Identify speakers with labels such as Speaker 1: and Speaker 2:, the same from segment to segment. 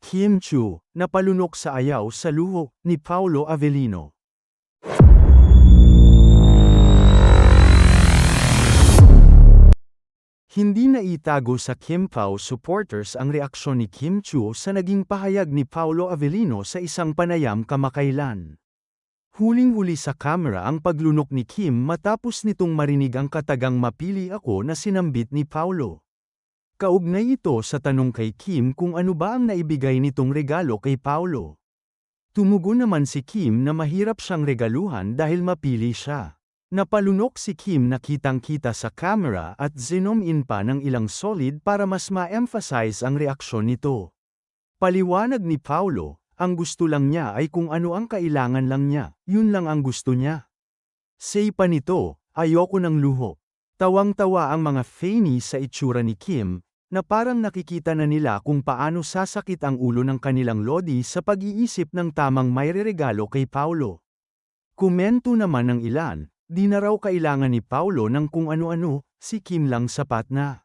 Speaker 1: Kim Chu, napalunok sa ayaw sa luho ni Paolo Avellino. Hindi na itago sa Kim Pao supporters ang reaksyon ni Kim Chu sa naging pahayag ni Paolo Avellino sa isang panayam kamakailan. Huling-huli sa kamera ang paglunok ni Kim matapos nitong marinig ang katagang "mapili ako" na sinambit ni Paolo. Kaugnay ito sa tanong kay Kim kung ano ba ang naibigay nitong regalo kay Paolo. Tumugon naman si Kim na mahirap siyang regaluhan dahil mapili siya. Napalunok si Kim na kitang-kita sa camera at zoom in pa ng ilang solid para mas ma-emphasize ang reaksyon nito. Paliwanag ni Paolo, ang gusto lang niya ay kung ano ang kailangan lang niya, yun lang ang gusto niya. Say pa nito, ayoko ng luho. Tawang-tawa ang mga fanny sa itsura ni Kim, na parang nakikita na nila kung paano sasakit ang ulo ng kanilang lodi sa pag-iisip ng tamang maireregalo kay Paolo. Komento naman ng ilan, di na raw kailangan ni Paolo ng kung ano-ano, si Kim lang sapat na.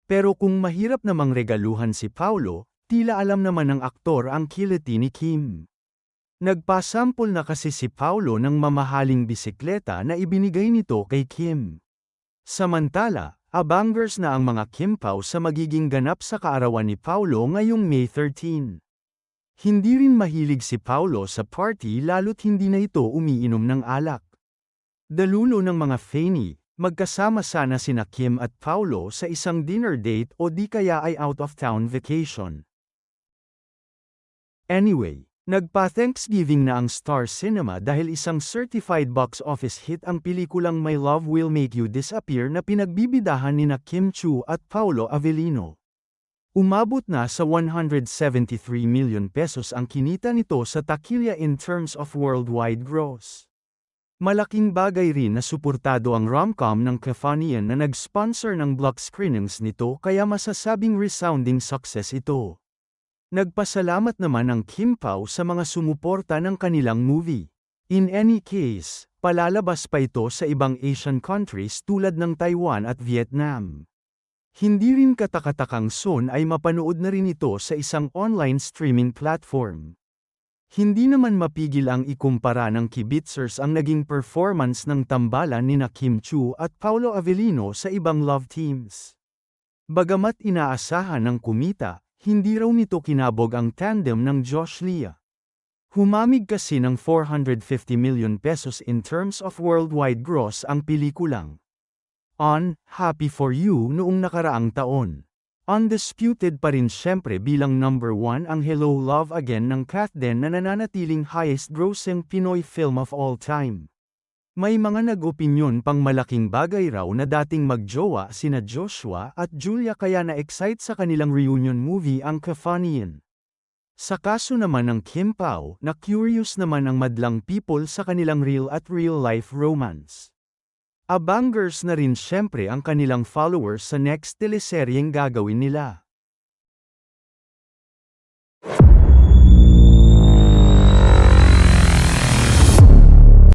Speaker 1: Pero kung mahirap namang regaluhan si Paolo, tila alam naman ng aktor ang kiliti ni Kim. Nagpasampol na kasi si Paolo ng mamahaling bisikleta na ibinigay nito kay Kim. Samantala, abangers na ang mga Kim Pao sa magiging ganap sa kaarawan ni Paolo ngayong May 13. Hindi rin mahilig si Paolo sa party lalo't hindi na ito umiinom ng alak. Dalulo ng mga fanny, magkasama sana sina Kim at Paolo sa isang dinner date o di kaya ay out-of-town vacation. Anyway, nagpa-Thanksgiving na ang Star Cinema dahil isang certified box office hit ang pelikulang My Love Will Make You Disappear na pinagbibidahan nina Kim Chu at Paolo Avellino. Umabot na sa 173 million pesos ang kinita nito sa takilya in terms of worldwide gross. Malaking bagay rin na suportado ang rom-com ng Kefanian na nag-sponsor ng block screenings nito kaya masasabing resounding success ito. Nagpasalamat naman ang Kim Pao sa mga sumuporta ng kanilang movie. In any case, palalabas pa ito sa ibang Asian countries tulad ng Taiwan at Vietnam. Hindi rin katakatakang soon ay mapanood na rin ito sa isang online streaming platform. Hindi naman mapigil ang ikumpara ng kibitzers ang naging performance ng tambalan nina Kim Chu at Paolo Avellino sa ibang love teams. Bagamat inaasahan ng kumita, hindi raw nito kinabog ang tandem ng Josh Lia. Humamig kasi ng 450 million pesos in terms of worldwide gross ang pelikulang On, Happy for You noong nakaraang taon. Undisputed pa rin syempre bilang number 1 ang Hello Love Again ng Kathden na nananatiling highest-grossing Pinoy film of all time. May mga nag-opinyon pang malaking bagay raw na dating magjowa sina Joshua at Julia kaya na-excite sa kanilang reunion movie ang Kefanian. Sa kaso naman ng Kim Pao, na curious naman ang madlang people sa kanilang real at real-life romance. Abangers na rin syempre ang kanilang followers sa next teleseryeng gagawin nila.